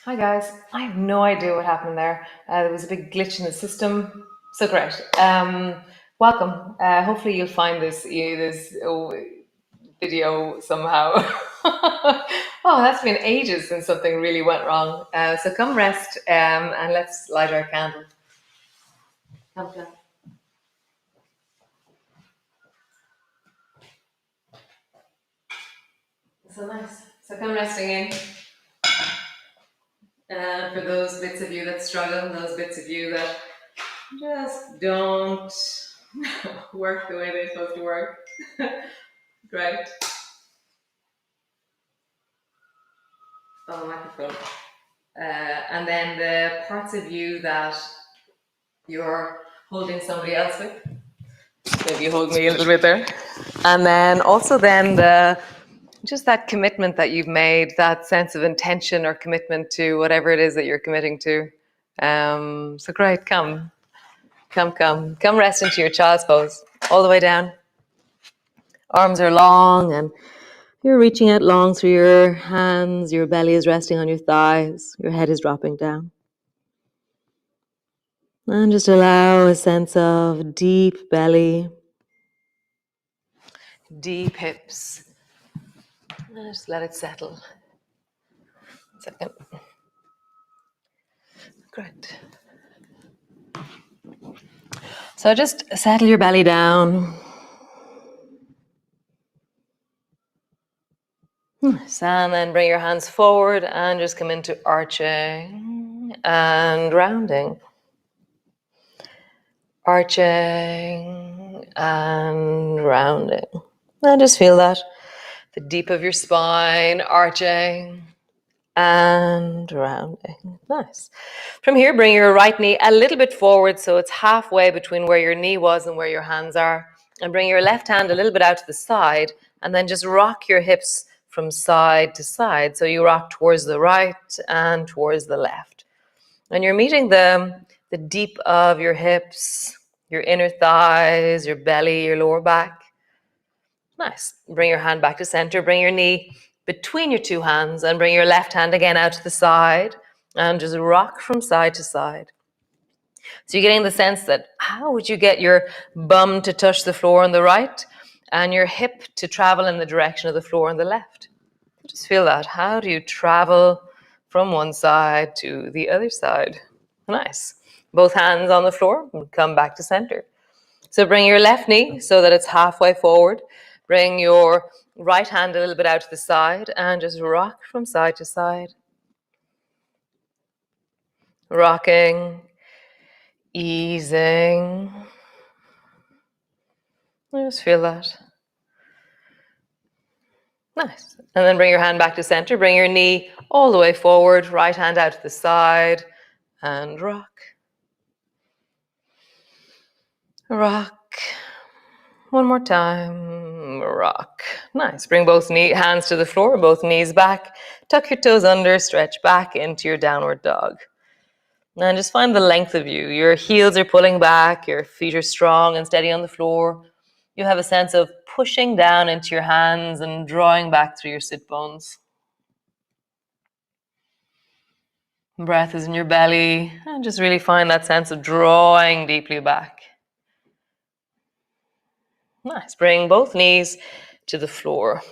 Hi guys, I have no idea what happened there. There was a big glitch in the system. So great. Welcome. Hopefully you'll find this video somehow. Oh, that's been ages since something really went wrong. So come rest and let's light our candle. Come. So nice. So come resting in. For those bits of you that struggle, those bits of you that just don't work the way they're supposed to work. Great. Oh, microphone. And then the parts of you that you're holding somebody else with. Maybe you hold me a little bit there. And then also then the just that commitment that you've made, that sense of intention or commitment to whatever it is that you're committing to. So great, come rest into your child's pose, all the way down. Arms are long and you're reaching out long through your hands, your belly is resting on your thighs, your head is dropping down. And just allow a sense of deep belly, deep hips. And just let it settle. 1 second. Great. So just settle your belly down. Nice. And then bring your hands forward and just come into arching and rounding. Arching and rounding. And just feel that. The deep of your spine, arching and rounding. Nice. From here, bring your right knee a little bit forward so it's halfway between where your knee was and where your hands are. And bring your left hand a little bit out to the side and then just rock your hips from side to side. So you rock towards the right and towards the left. And you're meeting the deep of your hips, your inner thighs, your belly, your lower back. Nice. Bring your hand back to center. Bring your knee between your two hands and bring your left hand again out to the side and just rock from side to side. So you're getting the sense that how would you get your bum to touch the floor on the right and your hip to travel in the direction of the floor on the left? Just feel that. How do you travel from one side to the other side? Nice. Both hands on the floor and come back to center. So bring your left knee so that it's halfway forward. Bring your right hand a little bit out to the side and just rock from side to side. Rocking, easing. Just feel that. Nice. And then bring your hand back to center. Bring your knee all the way forward. Right hand out to the side and rock. Rock. One more time. Rock. Nice. Bring both hands to the floor, both knees back. Tuck your toes under, stretch back into your downward dog. And just find the length of you. Your heels are pulling back, your feet are strong and steady on the floor. You have a sense of pushing down into your hands and drawing back through your sit bones. Breath is in your belly, and just really find that sense of drawing deeply back. Nice. Bring both knees to the floor.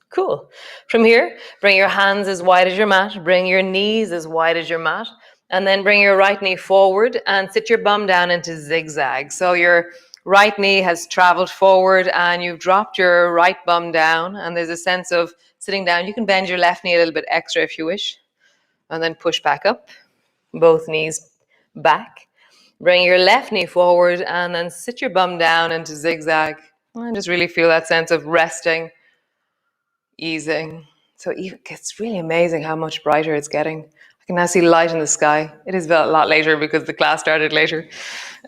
Cool. From here, bring your hands as wide as your mat. Bring your knees as wide as your mat. And then bring your right knee forward and sit your bum down into zigzag. So your right knee has traveled forward and you've dropped your right bum down. And there's a sense of sitting down. You can bend your left knee a little bit extra if you wish. And then push back up. Both knees back. Bring your left knee forward and then sit your bum down into zigzag. And just really feel that sense of resting, easing. So it's really amazing how much brighter it's getting. I can now see light in the sky. It is a lot later because the class started later.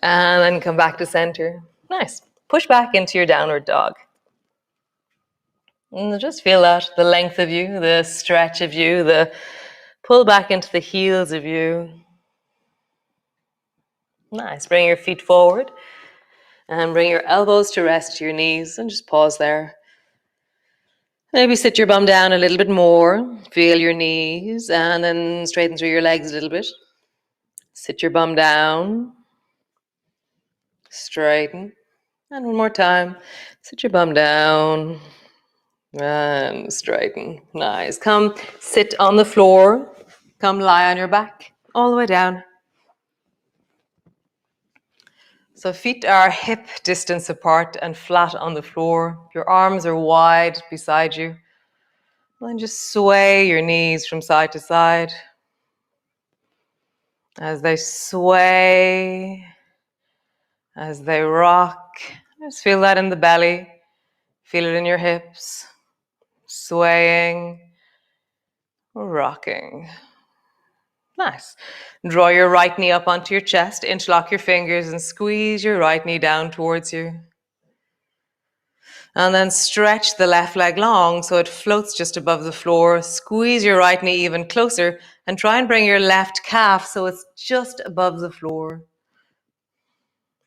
And then come back to center. Nice. Push back into your downward dog. And just feel that, the length of you, the stretch of you, the pull back into the heels of you. Nice. Bring your feet forward and bring your elbows to rest to your knees and just pause there. Maybe sit your bum down a little bit more. Feel your knees and then straighten through your legs a little bit. Sit your bum down. Straighten. And one more time. Sit your bum down and straighten. Nice. Come sit on the floor. Come lie on your back all the way down. So feet are hip distance apart and flat on the floor. Your arms are wide beside you. And just sway your knees from side to side. As they sway, as they rock, just feel that in the belly. Feel it in your hips. Swaying, rocking. Nice. Draw your right knee up onto your chest, interlock your fingers and squeeze your right knee down towards you. And then stretch the left leg long so it floats just above the floor. Squeeze your right knee even closer and try and bring your left calf so it's just above the floor.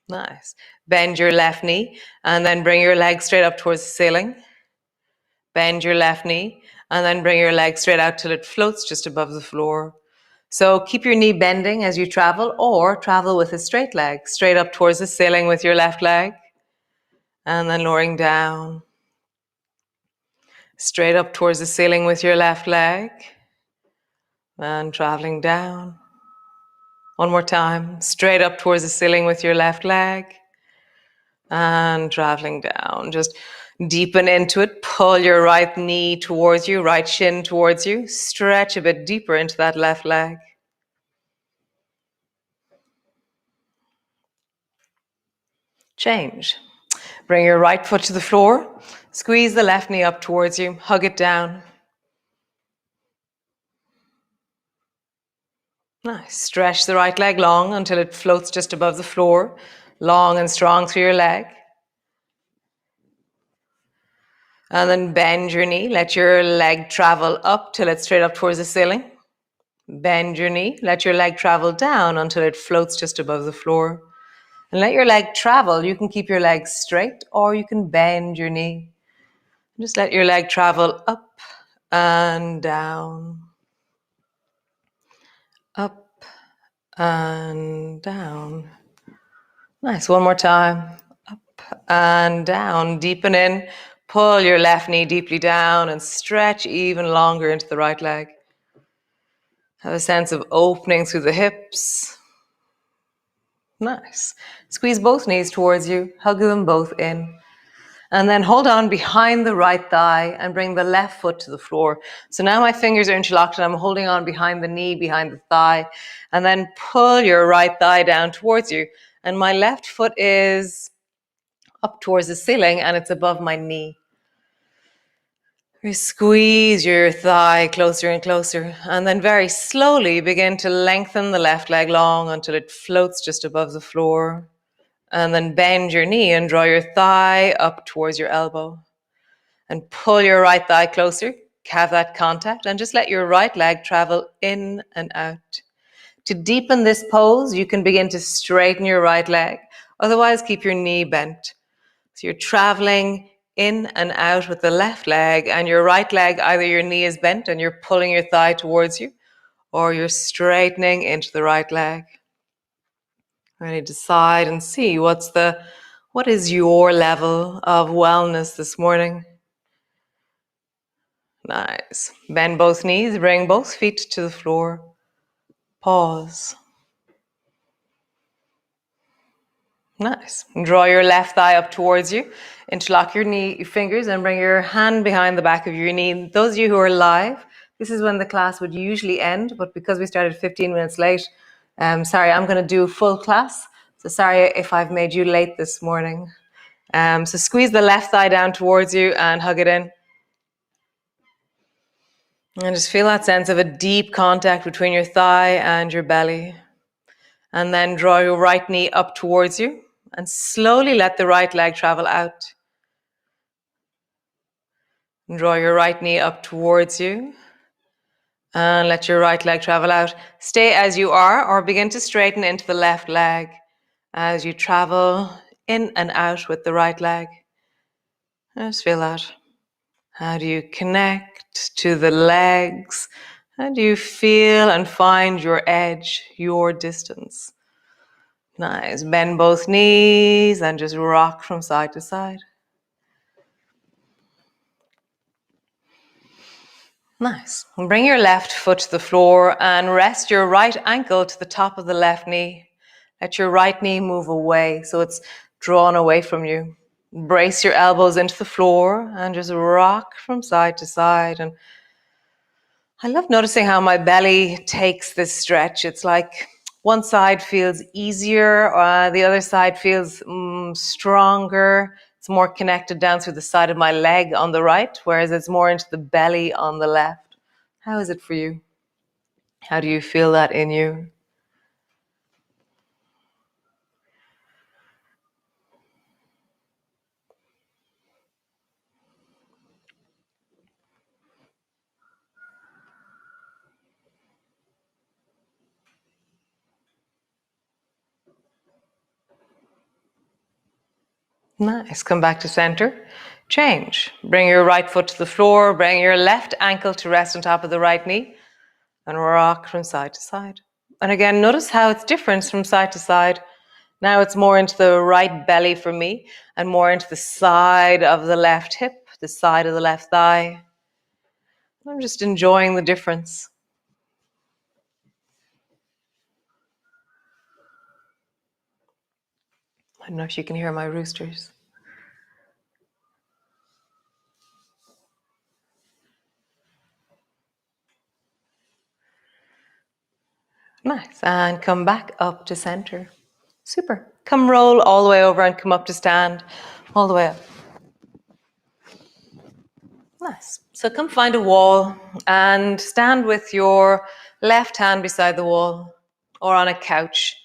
Nice. Bend your left knee and then bring your leg straight up towards the ceiling. Bend your left knee and then bring your leg straight out till it floats just above the floor. So keep your knee bending as you travel or travel with a straight leg, straight up towards the ceiling with your left leg and then lowering down. Straight up towards the ceiling with your left leg and traveling down. One more time, straight up towards the ceiling with your left leg and traveling down. Just deepen into it. Pull your right knee towards you, right shin towards you. Stretch a bit deeper into that left leg. Change. Bring your right foot to the floor. Squeeze the left knee up towards you. Hug it down. Nice. Stretch the right leg long until it floats just above the floor. Long and strong through your leg. And then bend your knee. Let your leg travel up till it's straight up towards the ceiling. Bend your knee. Let your leg travel down until it floats just above the floor. And let your leg travel. You can keep your leg straight or you can bend your knee. Just let your leg travel up and down. Up and down. Nice. One more time. Up and down. Deepen in. Pull your left knee deeply down and stretch even longer into the right leg. Have a sense of opening through the hips. Nice. Squeeze both knees towards you. Hug them both in. And then hold on behind the right thigh and bring the left foot to the floor. So now my fingers are interlocked and I'm holding on behind the knee, behind the thigh. And then pull your right thigh down towards you. And my left foot is up towards the ceiling and it's above my knee. Squeeze your thigh closer and closer. And then very slowly begin to lengthen the left leg long until it floats just above the floor. And then bend your knee and draw your thigh up towards your elbow. And pull your right thigh closer, have that contact, and just let your right leg travel in and out. To deepen this pose, you can begin to straighten your right leg. Otherwise, keep your knee bent. So you're traveling in and out with the left leg, and your right leg, either your knee is bent and you're pulling your thigh towards you, or you're straightening into the right leg. Really decide and see what is your level of wellness this morning. Nice. Bend both knees, bring both feet to the floor. Pause. Nice. Draw your left thigh up towards you. Interlock your fingers and bring your hand behind the back of your knee. Those of you who are live, this is when the class would usually end, but because we started 15 minutes late, sorry, I'm going to do full class. So sorry if I've made you late this morning. So squeeze the left thigh down towards you and hug it in. And just feel that sense of a deep contact between your thigh and your belly. And then draw your right knee up towards you and slowly let the right leg travel out. And draw your right knee up towards you and let your right leg travel out. Stay as you are or begin to straighten into the left leg as you travel in and out with the right leg. Just feel that. How do you connect to the legs? How do you feel and find your edge, your distance? Nice. Bend both knees and just rock from side to side. Nice. Bring your left foot to the floor and rest your right ankle to the top of the left knee. Let your right knee move away so it's drawn away from you. Brace your elbows into the floor and just rock from side to side. And I love noticing how my belly takes this stretch. It's like one side feels easier, the other side feels stronger. It's more connected down through the side of my leg on the right, whereas it's more into the belly on the left. How is it for you? How do you feel that in you? Nice. Come back to center. Change. Bring your right foot to the floor. Bring your left ankle to rest on top of the right knee. And rock from side to side. And again, notice how it's different from side to side. Now it's more into the right belly for me and more into the side of the left hip, the side of the left thigh. I'm just enjoying the difference. I don't know if you can hear my roosters. Nice. And come back up to center. Super. Come roll all the way over and come up to stand. All the way up. Nice. So come find a wall and stand with your left hand beside the wall or on a couch.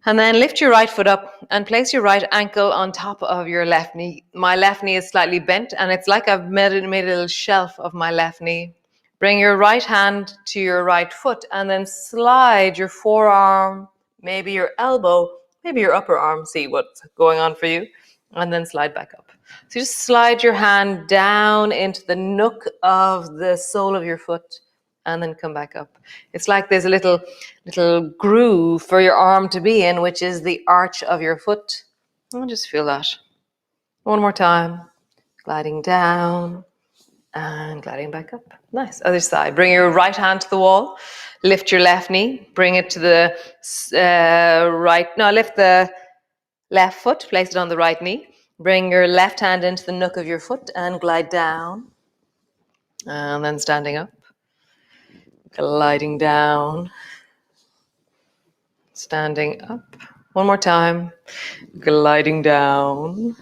And then lift your right foot up and place your right ankle on top of your left knee. My left knee is slightly bent and it's like I've made a little shelf of my left knee. Bring your right hand to your right foot and then slide your forearm, maybe your elbow, maybe your upper arm, see what's going on for you, and then slide back up. So just slide your hand down into the nook of the sole of your foot and then come back up. It's like there's a little groove for your arm to be in, which is the arch of your foot. And just feel that. One more time. Gliding down and gliding back up. Nice. Other side. Bring your right hand to the wall. Lift your left knee. Bring it to the lift the left foot. Place it on the right knee. Bring your left hand into the nook of your foot and glide down. And then standing up. Gliding down. Standing up. One more time. Gliding down.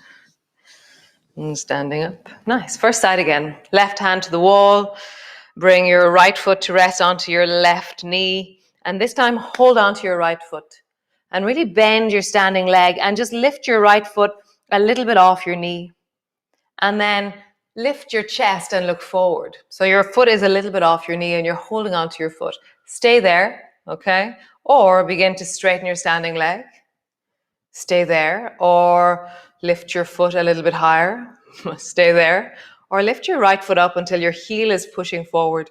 And standing up. Nice. First side again. Left hand to the wall. Bring your right foot to rest onto your left knee. And this time, hold on to your right foot. And really bend your standing leg and just lift your right foot a little bit off your knee. And then lift your chest and look forward. So your foot is a little bit off your knee and you're holding onto your foot. Stay there, okay? Or begin to straighten your standing leg. Stay there. Or lift your foot a little bit higher. Stay there. Or lift your right foot up until your heel is pushing forward.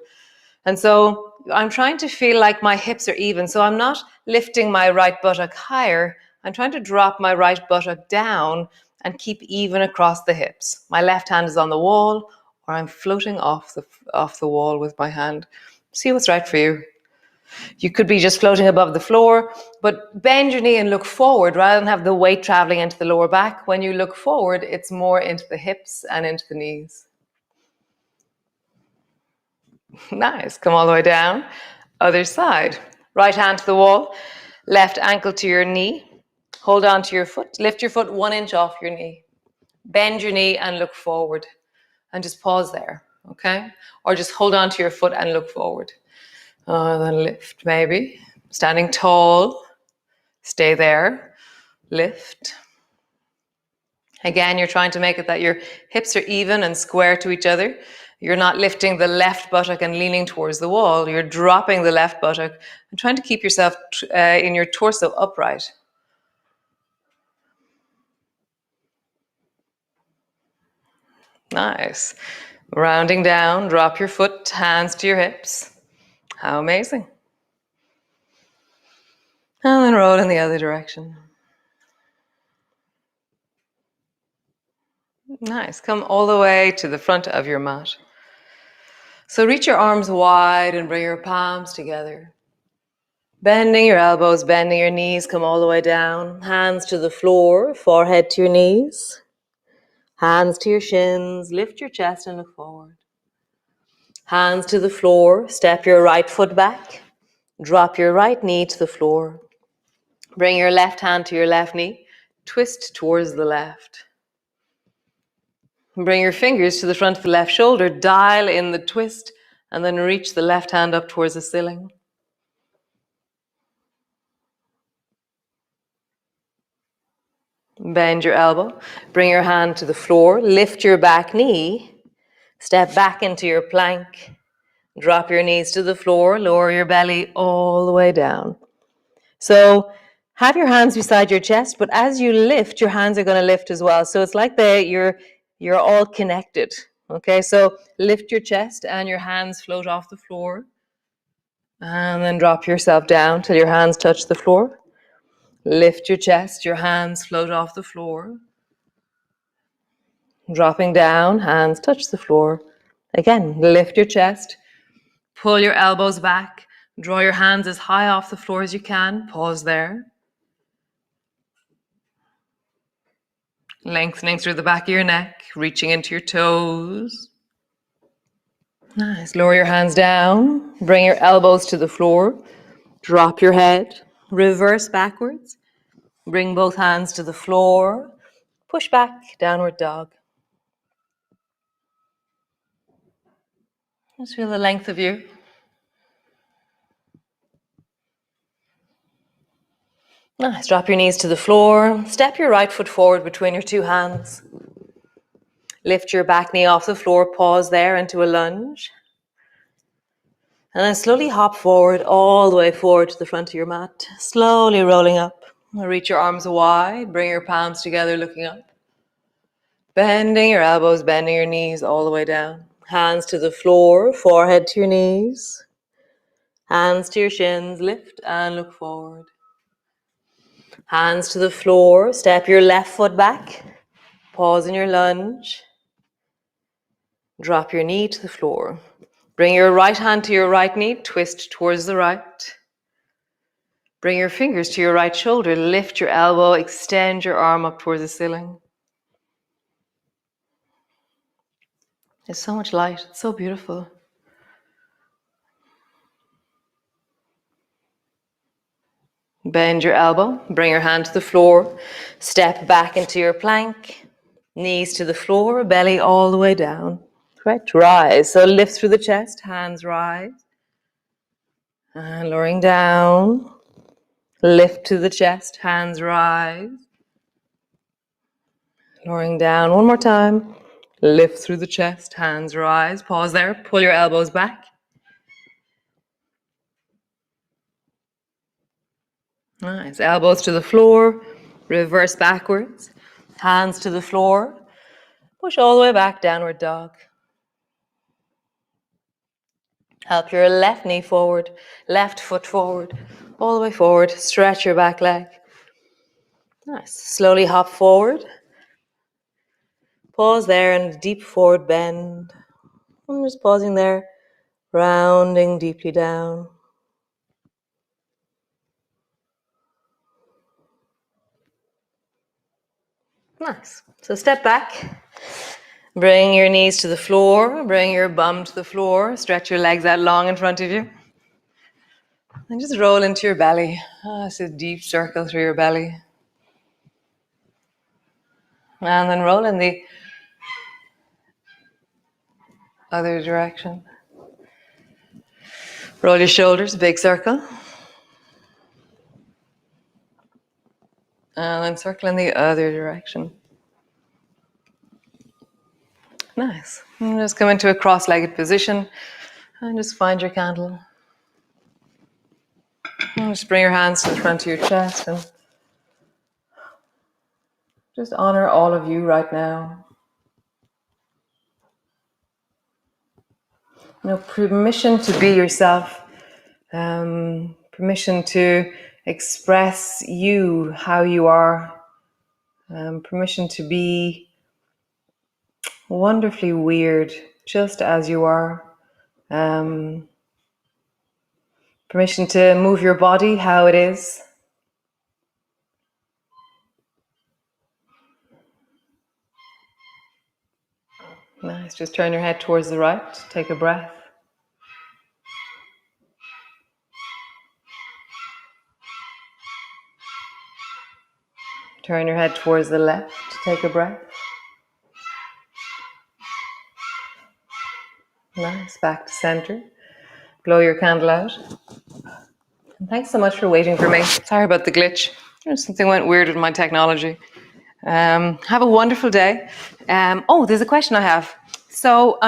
And so I'm trying to feel like my hips are even. So I'm not lifting my right buttock higher. I'm trying to drop my right buttock down and keep even across the hips. My left hand is on the wall, or I'm floating off the wall with my hand. See what's right for you. You could be just floating above the floor, but bend your knee and look forward rather than have the weight traveling into the lower back. When you look forward, it's more into the hips and into the knees. Nice. Come all the way down. Other side. Right hand to the wall. Left ankle to your knee. Hold on to your foot. Lift your foot 1 inch off your knee. Bend your knee and look forward. And just pause there, okay? Or just hold on to your foot and look forward. Then lift maybe. Standing tall. Stay there. Lift. Again, you're trying to make it that your hips are even and square to each other. You're not lifting the left buttock and leaning towards the wall. You're dropping the left buttock and trying to keep yourself in your torso upright. Nice. Rounding down, drop your foot, hands to your hips. How amazing. And then roll in the other direction. Nice. Come all the way to the front of your mat. So reach your arms wide and bring your palms together. Bending your elbows, bending your knees, come all the way down. Hands to the floor, forehead to your knees. Hands to your shins, lift your chest and look forward. Hands to the floor, step your right foot back. Drop your right knee to the floor. Bring your left hand to your left knee. Twist towards the left. Bring your fingers to the front of the left shoulder. Dial in the twist and then reach the left hand up towards the ceiling. Bend your elbow. Bring your hand to the floor. Lift your back knee. Step back into your plank. Drop your knees to the floor. Lower your belly all the way down. So have your hands beside your chest, but as you lift, your hands are going to lift as well. So it's like you're all connected. Okay, so lift your chest and your hands float off the floor. And then drop yourself down till your hands touch the floor. Lift your chest, your hands float off the floor. Dropping down, hands touch the floor. Again, lift your chest, pull your elbows back, draw your hands as high off the floor as you can. Pause there. Lengthening through the back of your neck, reaching into your toes. Nice. Lower your hands down, bring your elbows to the floor, drop your head, reverse backwards. Bring both hands to the floor, push back, downward dog. Just feel the length of you. Nice. Drop your knees to the floor. Step your right foot forward between your two hands. Lift your back knee off the floor. Pause there into a lunge. And then slowly hop forward, all the way forward to the front of your mat. Slowly rolling up. Reach your arms wide. Bring your palms together, looking up. Bending your elbows, bending your knees all the way down. Hands to the floor, forehead to your knees. Hands to your shins, lift and look forward. Hands to the floor, step your left foot back. Pause in your lunge. Drop your knee to the floor. Bring your right hand to your right knee, twist towards the right. Bring your fingers to your right shoulder, lift your elbow, extend your arm up towards the ceiling. There's so much light, it's so beautiful. Bend your elbow, bring your hand to the floor, step back into your plank, knees to the floor, belly all the way down. Right, rise. So lift through the chest, hands rise. And lowering down, lift to the chest, hands rise. Lowering down, one more time. Lift through the chest, hands rise. Pause there, pull your elbows back. Nice, elbows to the floor, reverse backwards. Hands to the floor, push all the way back, downward dog. Help your left knee forward, left foot forward, all the way forward. Stretch your back leg. Nice. Slowly hop forward. Pause there and deep forward bend. I'm just pausing there, rounding deeply down. Nice. So step back. Bring your knees to the floor. Bring your bum to the floor. Stretch your legs out long in front of you. And just roll into your belly. It's a deep circle through your belly. And then roll in the other direction. Roll your shoulders, big circle. And then circle in the other direction. Nice. And just come into a cross-legged position and just find your candle. And just bring your hands to the front of your chest and just honor all of you right now. Permission to be yourself, permission to express you, how you are, permission to be wonderfully weird, just as you are, permission to move your body how it is. Nice, just turn your head towards the right, take a breath. Turn your head towards the left, take a breath. Nice, back to center. Blow your candle out. And thanks so much for waiting for me. Sorry about the glitch. Something went weird with my technology. Have a wonderful day. There's a question I have. So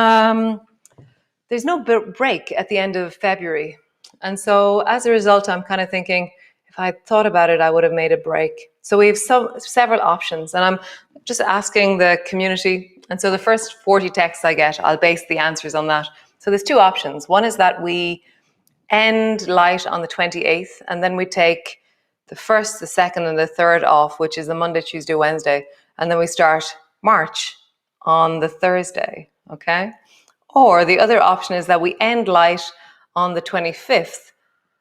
there's no break at the end of February. And so as a result, I'm kind of thinking, if I thought about it, I would have made a break. So we have several options, and I'm just asking the community. And so the first 40 texts I get, I'll base the answers on that. So there's two options. One is that we end light on the 28th, and then we take the 1st, the 2nd, and the 3rd off, which is the Monday, Tuesday, Wednesday. And then we start March on the Thursday, okay? Or the other option is that we end light on the 25th,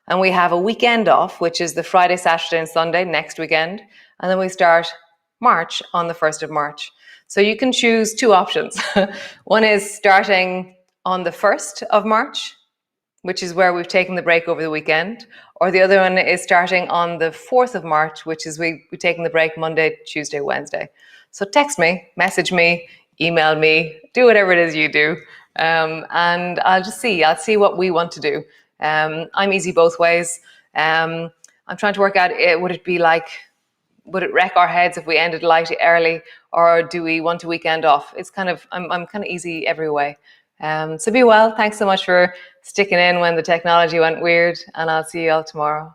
and we have a weekend off, which is the Friday, Saturday, and Sunday next weekend. And then we start March on the 1st of March. So you can choose two options. One is starting on the 1st of March, which is where we've taken the break over the weekend. Or the other one is starting on the 4th of March, which is we're taking the break Monday, Tuesday, Wednesday. So text me, message me, email me, do whatever it is you do. And I'll see what we want to do. I'm easy both ways. I'm trying to work out, would it wreck our heads if we ended light early, or do we want a weekend off? It's I'm kind of easy every way. So be well. Thanks so much for sticking in when the technology went weird, and I'll see you all tomorrow.